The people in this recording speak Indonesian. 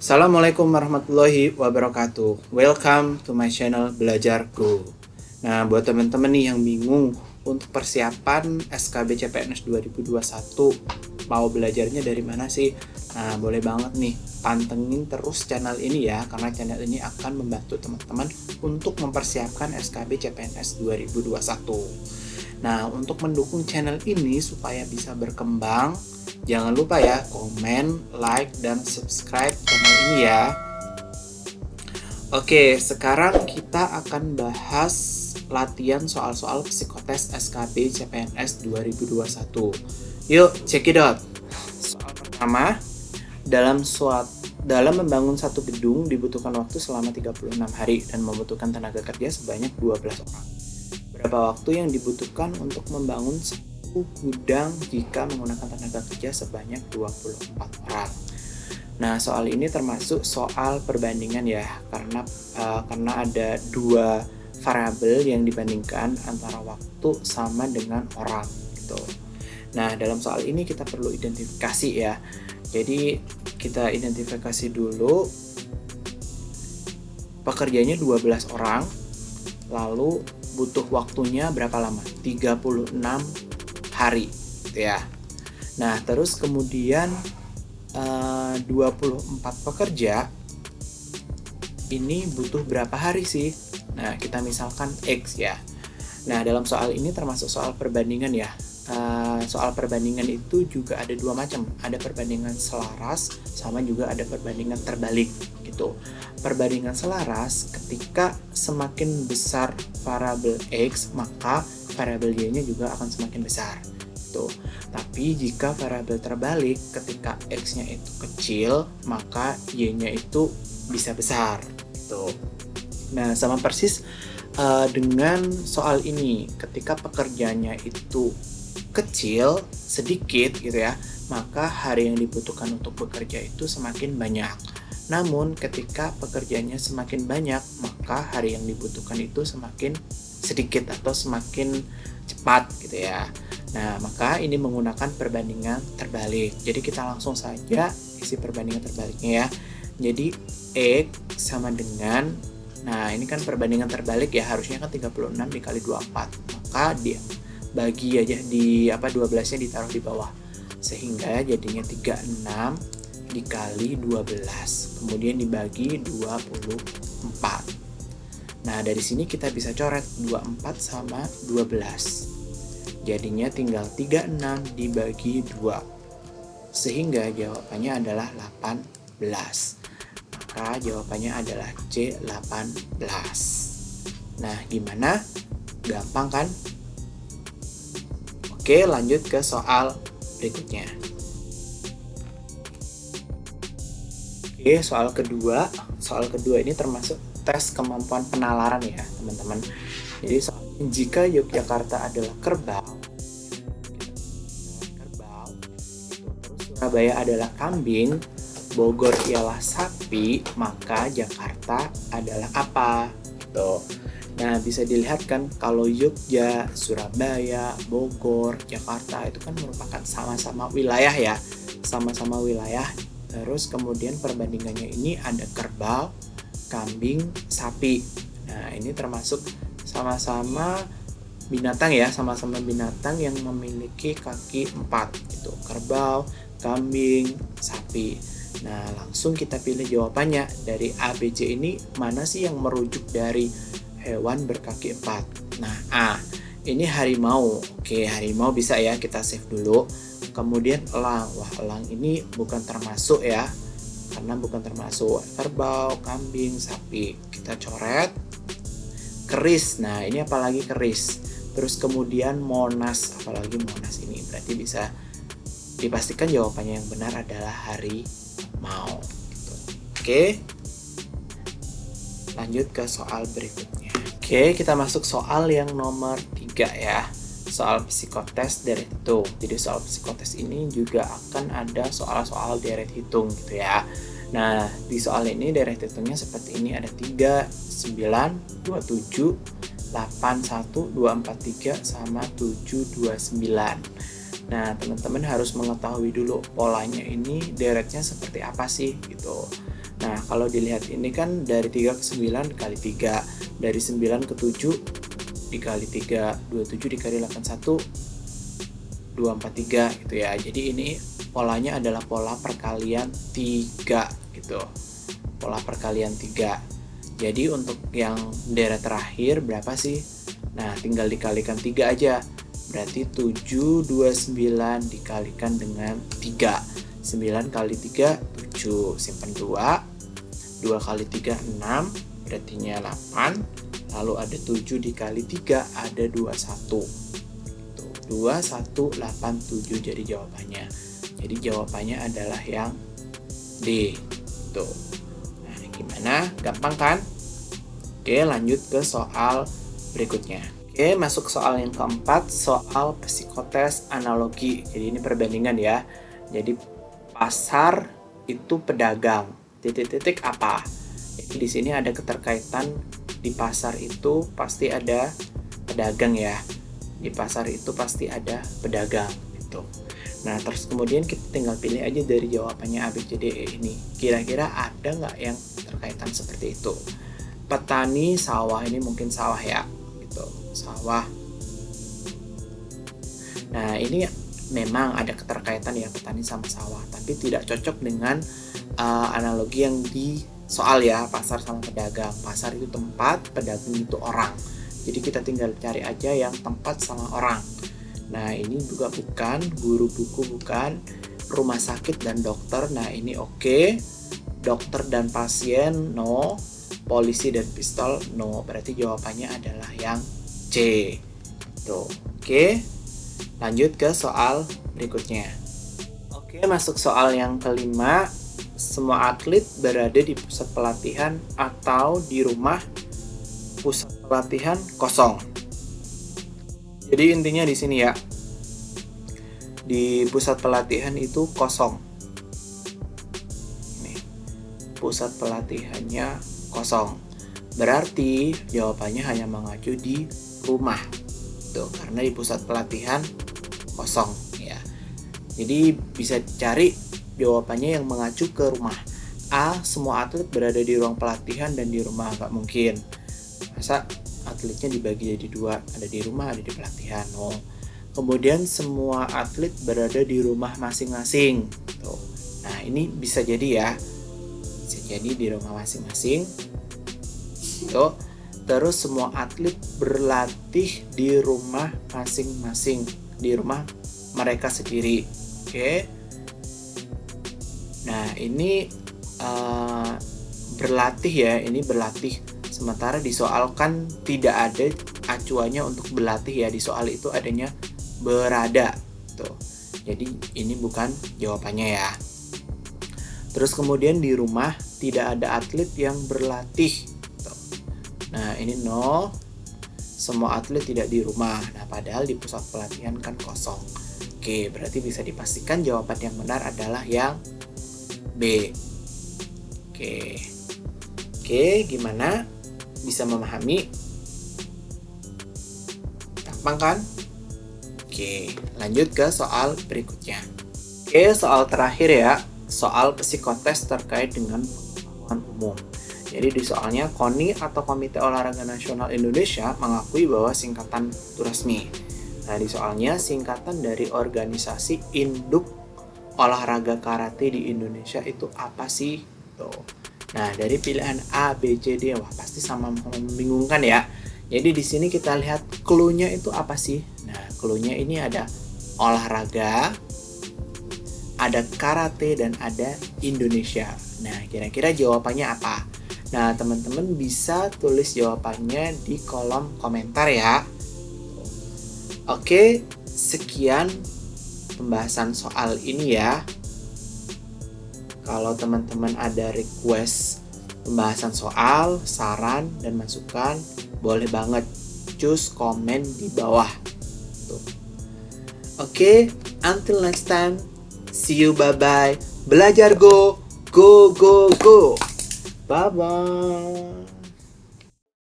Assalamualaikum warahmatullahi wabarakatuh. Welcome to my channel Belajarku. Nah, buat teman-teman nih yang bingung untuk persiapan SKB CPNS 2021, mau belajarnya dari mana sih? Nah, boleh banget nih pantengin terus channel ini ya, karena channel ini akan membantu teman-teman untuk mempersiapkan SKB CPNS 2021. Nah, untuk mendukung channel ini supaya bisa berkembang, jangan lupa ya komen, like, dan subscribe channel ini ya. Oke, sekarang kita akan bahas latihan soal-soal psikotes SKB CPNS 2021. Yuk, check it out. Soal pertama, dalam membangun satu gedung dibutuhkan waktu selama 36 hari dan membutuhkan tenaga kerja sebanyak 12 orang. Berapa waktu yang dibutuhkan untuk membangun satu gudang jika menggunakan tenaga kerja sebanyak 24 orang? Nah, soal ini termasuk soal perbandingan ya, karena ada dua variabel yang dibandingkan antara waktu sama dengan orang gitu. Nah, dalam soal ini kita perlu identifikasi ya. Jadi kita identifikasi dulu pekerjanya 12 orang, lalu butuh waktunya berapa lama? 36 hari gitu ya. Nah, terus kemudian 24 pekerja ini butuh berapa hari sih? Nah, kita misalkan X ya. Nah, dalam soal ini termasuk soal perbandingan ya. Soal perbandingan itu juga ada dua macam. Ada perbandingan selaras, sama juga ada perbandingan terbalik gitu. Perbandingan selaras ketika semakin besar variabel X, maka variabel Y-nya juga akan semakin besar gitu. Tapi jika variabel terbalik, ketika X-nya itu kecil, maka Y-nya itu bisa besar gitu. Nah, sama persis dengan soal ini, ketika pekerjaannya itu kecil, sedikit gitu ya, maka hari yang dibutuhkan untuk bekerja itu semakin banyak. Namun ketika pekerjaannya semakin banyak, maka hari yang dibutuhkan itu semakin sedikit atau semakin cepat gitu ya. Nah, maka ini menggunakan perbandingan terbalik. Jadi kita langsung saja isi perbandingan terbaliknya ya. Jadi X sama dengan, nah ini kan perbandingan terbalik ya, harusnya kan 36 dikali 24. Maka dia bagi aja di 12-nya ditaruh di bawah. Sehingga jadinya 36 dikali 12. Kemudian dibagi 24. Nah, dari sini kita bisa coret 24 sama 12. Jadinya tinggal 36 dibagi 2. Sehingga jawabannya adalah 18. Maka jawabannya adalah C18. Nah, gimana? Gampang kan? Oke, lanjut ke soal berikutnya. Oke, soal kedua. Soal kedua ini termasuk tes kemampuan penalaran ya, teman-teman. Jadi jika Yogyakarta adalah kerbau, terus Surabaya adalah kambing, Bogor ialah sapi, maka Jakarta adalah apa? Tuh. Nah, bisa dilihat kan kalau Jogja, Surabaya, Bogor, Jakarta itu kan merupakan sama-sama wilayah ya. Sama-sama wilayah. Terus kemudian perbandingannya ini ada kerbau, kambing, sapi. Nah, ini termasuk sama-sama binatang ya, sama-sama binatang yang memiliki kaki 4 gitu. Kerbau, kambing, sapi. Nah, langsung kita pilih jawabannya. Dari A, B, C ini mana sih yang merujuk dari hewan berkaki 4? Nah, A. Ini harimau. Oke, harimau bisa ya, kita save dulu. Kemudian elang. Wah, elang ini bukan termasuk ya. Karena bukan termasuk kerbau, kambing, sapi. Kita coret. Keris. Nah, ini apalagi keris. Terus kemudian Monas. Apalagi Monas ini. Berarti bisa dipastikan jawabannya yang benar adalah harimau. Gitu. Oke. Lanjut ke soal berikutnya. Oke, kita masuk soal yang nomor 3 ya. Soal psikotes deret hitung. Jadi soal psikotes ini juga akan ada soal-soal deret hitung gitu ya. Nah, di soal ini deret hitungnya seperti ini, ada 3, 9, 27, 8, 1, 2, 4, 3, sama 7, 2, 9. Nah, teman-teman harus mengetahui dulu polanya ini deretnya seperti apa sih gitu. Nah, kalau dilihat ini kan dari 3 ke 9 dikali 3, dari 9 ke 7 dikali 3, 27 dikali 81, 243 gitu ya. Jadi ini polanya adalah pola perkalian 3 gitu. Pola perkalian 3. Jadi untuk yang daerah terakhir berapa sih? Nah, tinggal dikalikan 3 aja. Berarti 729 dikalikan dengan 3. 9 kali 3, 7. Simpan 2. 2 kali 3, 6. Berartinya 8. Lalu ada 7 dikali 3, ada 21. 2187 jadi jawabannya. Jadi jawabannya adalah yang D. Tuh. Nah, gimana? Gampang kan? Oke, lanjut ke soal berikutnya. Oke, masuk soal yang keempat, soal psikotes analogi. Jadi ini perbandingan ya. Jadi pasar itu pedagang. Titik-titik apa? Jadi di sini ada keterkaitan, di pasar itu pasti ada pedagang ya. Di pasar itu pasti ada pedagang gitu. Nah, terus kemudian kita tinggal pilih aja dari jawabannya A, B, C, D, E ini. Kira-kira ada nggak yang terkaitan seperti itu? Petani sawah, ini mungkin sawah ya, gitu. Sawah. Nah, ini memang ada keterkaitan ya petani sama sawah, tapi tidak cocok dengan analogi yang di soal ya, pasar sama pedagang. Pasar itu tempat, pedagang itu orang. Jadi kita tinggal cari aja yang tempat sama orang. Nah, ini juga bukan, guru buku bukan, rumah sakit dan dokter. Nah, ini oke. Dokter dan pasien, no. Polisi dan pistol, no. Berarti jawabannya adalah yang C. Tuh, oke. Lanjut ke soal berikutnya. Oke, masuk soal yang kelima. Semua atlet berada di pusat pelatihan atau di rumah pusat pelatihan kosong. Jadi intinya di sini ya, di pusat pelatihan itu kosong. Nih, pusat pelatihannya kosong. Berarti jawabannya hanya mengacu di rumah. Tuh, karena di pusat pelatihan kosong ya. Jadi bisa cari jawabannya yang mengacu ke rumah. A, semua atlet berada di ruang pelatihan dan di rumah. Nggak mungkin. Masa atletnya dibagi jadi dua, ada di rumah, ada di pelatihan. No. Kemudian semua atlet berada di rumah masing-masing. Tuh. Nah, ini bisa jadi ya. Bisa jadi di rumah masing-masing. Tuh. Terus semua atlet berlatih di rumah masing-masing, di rumah mereka sendiri. Oke. Nah, ini berlatih ya, ini berlatih. Sementara di soal kan tidak ada acuannya untuk berlatih ya, di soal itu adanya berada. Tuh. Jadi ini bukan jawabannya ya. Terus kemudian di rumah tidak ada atlet yang berlatih. Tuh. Nah, ini no. Semua atlet tidak di rumah. Nah, padahal di pusat pelatihan kan kosong. Oke, berarti bisa dipastikan jawaban yang benar adalah yang B. Oke, gimana? Bisa memahami? Gampang kan? Oke, lanjut ke soal berikutnya. Oke, soal terakhir ya. Soal psikotes terkait dengan pengetahuan umum. Jadi di soalnya, KONI atau Komite Olahraga Nasional Indonesia mengakui bahwa singkatan itu resmi. Nah, di soalnya singkatan dari organisasi induk olahraga karate di Indonesia itu apa sih? Tuh. Nah, dari pilihan A, B, C, D, wah pasti sama membingungkan ya. Jadi di sini kita lihat clue-nya itu apa sih? Nah, clue-nya ini ada olahraga, ada karate, dan ada Indonesia. Nah, kira-kira jawabannya apa? Nah, teman-teman bisa tulis jawabannya di kolom komentar ya. Oke, sekian pembahasan soal ini ya. Kalau teman-teman ada request pembahasan soal, saran, dan masukan, boleh banget cus komen di bawah. Tuh. Oke, until next time. See you, bye-bye. Belajar go, go, go, go. Bye-bye.